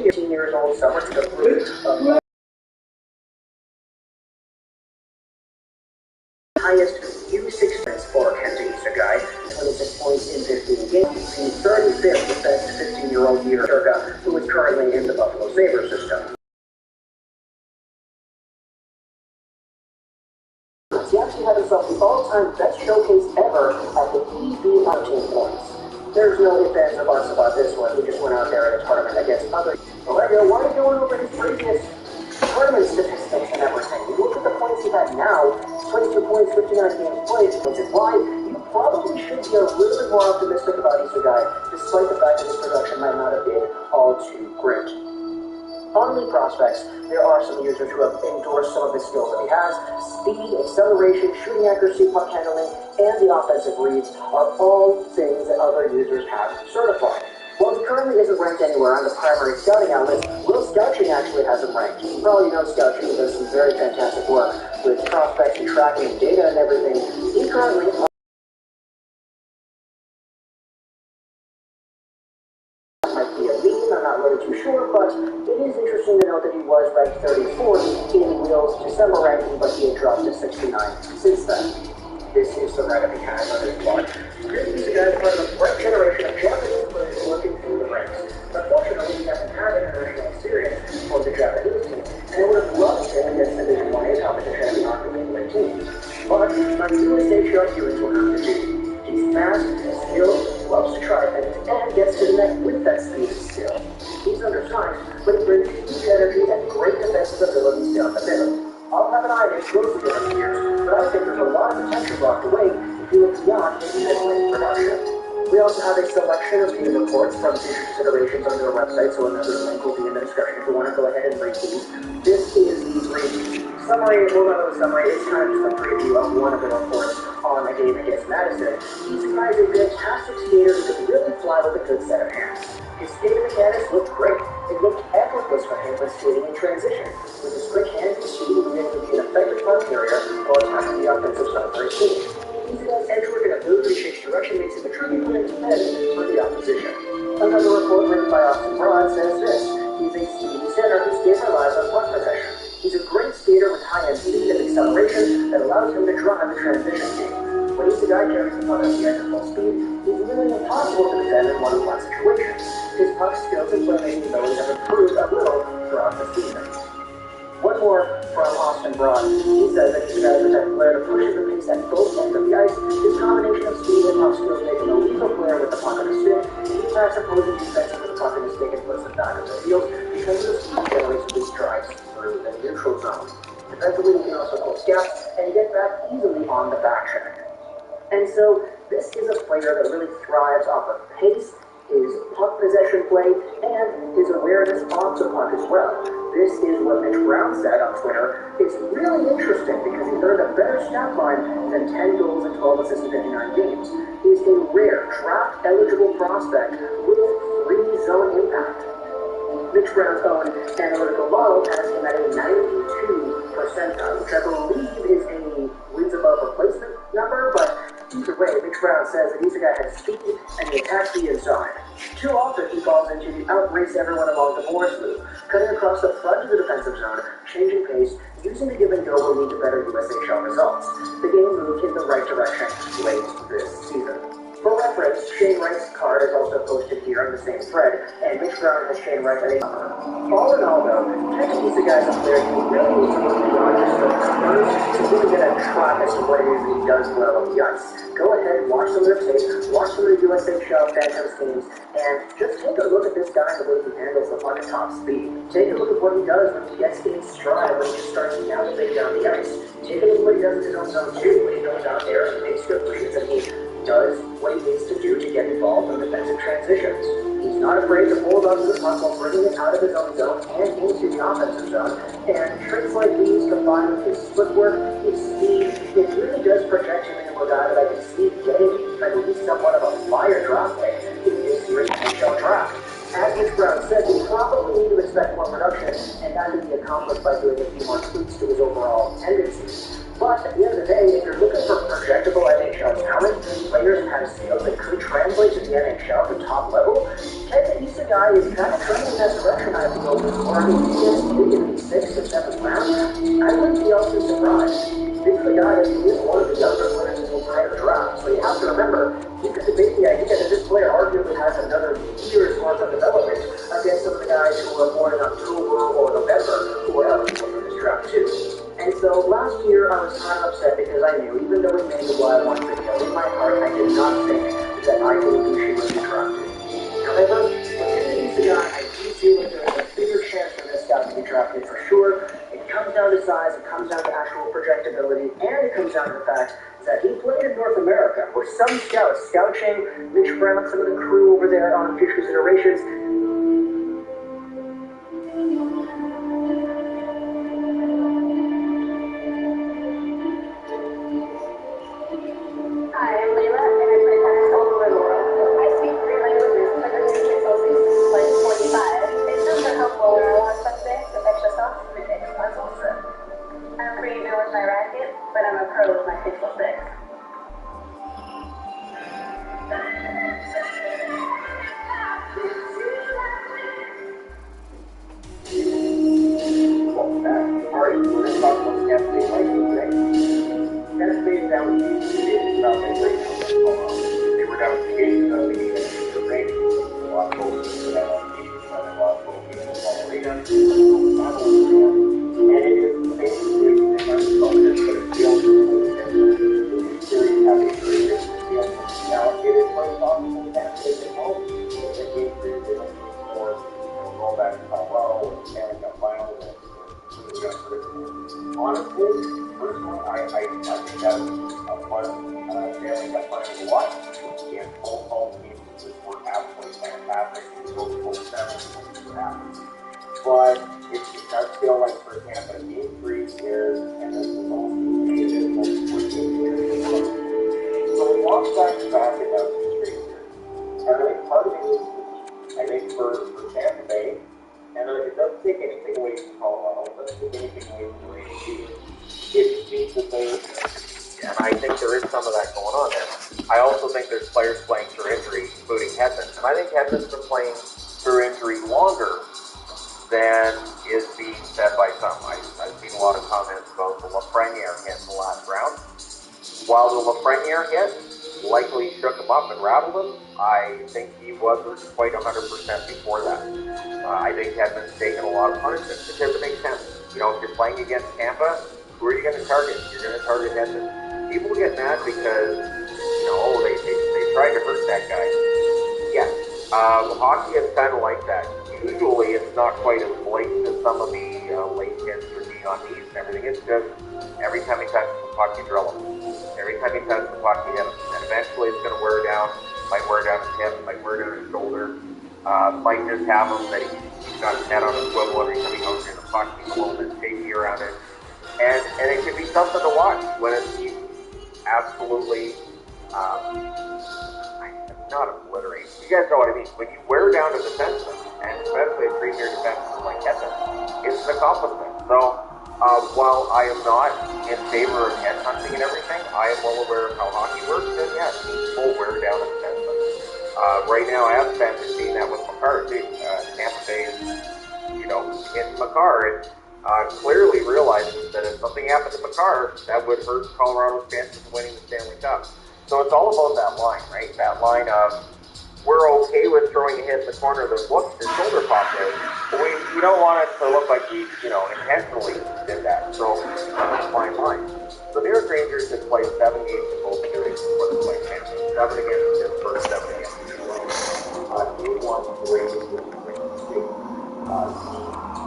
18 years old, summer to the group. Highest use experience for Kenta Isekai, 26 points in 15 games, the 35th best 15-year-old year who is currently in the Buffalo Sabres system. He actually had himself the all-time best showcase ever at the EV 19 points. There's no ifs, ands, or buts about this one. He just went out there in a tournament against other. Alright, why are you going over his previous tournament statistics and everything? You look at the points he had now, 22 points, 59 games played, which is why you probably should be a little bit more optimistic about Isekai, despite the fact that his production might not have been all too great. On Elite Prospects, there are some users who have endorsed some of the skills that he has. Speed, acceleration, shooting accuracy, puck handling, and the offensive reads are all things that other users have certified. While he currently isn't ranked anywhere on the primary scouting outlets, Will Scouting actually has him ranked. You probably know Scouting does some very fantastic work with prospects and tracking and data and everything. He currently might be a lead, I'm not really too sure, but it is interesting to note that he was ranked 34th in Will's December ranking, but he had dropped to 69 since then. This is the write-up he has on his blog. He's a guy part of a bright generation of Japanese players working through the ranks. Unfortunately, he hasn't had international experience for the Japanese team, and I would have loved him against the Division 1A competition at the Arctic team. But my USA shot humans will have to do. He's fast, skilled, loves to try things, and gets to the net with that speed and skill. He's undersized, but he brings huge energy and great defensive abilities down the middle. I'll have an eye on explosive over the years, but I think there's a lot of potential locked away if you look beyond his middling production. We also have a selection of team reports from future considerations on their website, so another link will be in the description if you want to go ahead and read these. This is the brief summary, well, not really summary, it's kind of just a preview of one of the reports on a game against Madison. Isekai is a fantastic skater who can really fly with a good set of hands. His skating mechanics looked great. It looked effortless for him when skating in transition. With his quick hands and speed, he was able to be an effective puck carrier while attacking the offensive zone for his team. Isekai's edge work and ability to change direction makes him a truly good head for the opposition. Another report written by Austin Broad says this: he's a speedy center whose game relies on puck possession. He's a great skater with high-end speed and acceleration that allows him to drive the transition game. When Isekai carries the puck at the edge at full speed, he's really impossible to defend in one-on-one situations. His puck skills and playmaking ability have improved a little throughout the season. One more from Austin Broad. He says that Isekai is the type of player to push at the pace at both ends of the ice. His combination of speed and puck skills make him a lethal player with the puck on his stick. He attacks opposing defenses with the puck on his stick and puts them back on their heels because of the speed generates big drives through the neutral zone. Defensively, he can also close gaps and get back easily on the back check. And so, this is a player that really thrives off of pace, his puck possession play, and his awareness off the puck as well. This is what Mitch Brown said on Twitter. It's really interesting because he's earned a better stat line than 10 goals and 12 assists in 59 games. He's a rare, draft-eligible prospect with free zone impact. Mitch Brown's own analytical model has him at a 92 percentile, which I believe is a wins above replacement number, but either way, Mitch Brown says that Isekai has speed and he attacks the inside. Too often he falls into the outrace everyone along the boards move, cutting across the front of the defensive zone, changing pace, using the give and go will lead to better USHL results. The game moved in the right direction late this season. For reference, Shane Wright's card is also posted here on the same thread, and Mitch Brown has Shane Wright at a number. All in all, though, Kenta Isekai is a player who really needs to look beyond just the numbers to really get a track as to what it is that he does well on the ice. Go ahead, watch some of their tape, watch some of the USHL Phantoms games, and just take a look at this guy and the way he handles the puck at top speed. Take a look at what he does when he gets in stride, when he just starts to navigate down the ice. Take a look at what he does in his own zone too, when he goes out there and makes good reads and he does what he needs to do to get involved in defensive transitions. He's not afraid to hold on to the puck while bringing it out of his own zone and into the offensive zone. And tricks like these, combined with his footwork, his speed, it really does project him into a guy that I can see getting at least somewhat of a fire draft pick in this year's NHL draft. As Mitch Brown said, we probably need to expect more production, and that can be accomplished by doing a few more tweaks to his overall tendencies. But at the end of the day, if you're looking for projectable NHL talent, players who have skills that could translate to the NHL to top level, Kenta Isekai guy is kind of trending in that direction, I feel. Or if he gets taken in the 6th or 7th round, I wouldn't be all too surprised. This is a guy that is one of the younger players in the entire draft. So you have to remember, you could debate the idea that this player arguably has another year's worth of development against some of the guys who were born in October or November who were eligible for this draft too. And so last year I was kind of upset because I knew, even though we made the Wild 1 video, in my heart I did not think that I believe she would be drafted. However, considering he's the guy, I do feel like there's a bigger chance for this guy to be drafted for sure. It comes down to size, it comes down to actual projectability, and it comes down to the fact that he played in North America, where some scouts, scouting Mitch Brown, some of the crew over there on Fish Considerations, but I'm a pro with my Pixel 6. Alright, we're going to talk about the Tampa Bay Lightning today. Tampa Bay is down 2-2 about their great They were down 2 games without leading the range. They lost both games without leading. They lost both games without leading. And it is basically the same focus, but it feels it's series having a very different feel. Now, it is quite possible that they can hope that game 3 is going to be more roll back to Colorado and Stanley Cup final than honestly, personally, I think that's a fun Stanley Cup final to watch. And both home teams were absolutely fantastic. Both home sevens were happy. But it does feel like for Tampa, game 3 is, and this is the most negative, most important year in the world. So we lost back to back in those 2 straight years. And I think part of it is, I think for Tampa Bay, and it doesn't take anything away from Colorado, it doesn't take anything away from the Rangers. It just means that they, and I think there is some of that going on there. I also think there's players playing through injury, including Hedman. And I think Hedman's been playing through injury longer than is being said by some. I've seen a lot of comments about the Lafreniere hit in the last round. While the Lafreniere hit likely shook him up and rattled him, I think he wasn't quite 100% before that. I think Hedman's taken a lot of punishment because it makes sense. You know, if you're playing against Tampa, who are you going to target? You're going to target Hedman. People get mad because, you know, they tried to hurt that guy. Yes, hockey is kind of like that. Usually it's not quite as blatant as some of the late hits or knee on knees and everything. It's just every time he touches the puck, you drill him. Every time he touches the puck, you hit him. And eventually it's going to wear down. Might wear down his hip, might wear down his shoulder. Might just have him that he's got his head on a swivel every time he goes near the puck. He's a little bit shaky around it. And it can be something to watch when it's absolutely not obliterate. You guys know what I mean. When you wear down a defenseman, and especially a premier defenseman like Hedman, it's an accomplishment. So, while I am not in favor of headhunting and everything, I am well aware of how hockey works, and yes, people wear down a defenseman. Right now, I have fans are seeing that with Makar, too. Tampa Bay is, hitting Makar, and clearly realizes that if something happened to Makar, that would hurt Colorado's chances of winning the Stanley Cup. So it's all about that line, right? That line of, we're okay with throwing a hit in the corner that looks his shoulder popped out, but we don't want it to look like he, intentionally did that. So it's a fine line. So the New York Rangers had played 7 games in both series before the play champions. 7 against Pittsburgh, 7 against Detroit. Game 1, the Rangers were playing 6.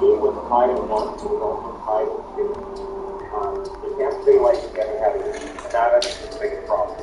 Game was tied at 1, so it was also tied at 2. The Tampa Bay Lightning never had a lead, and that I think is the biggest problem.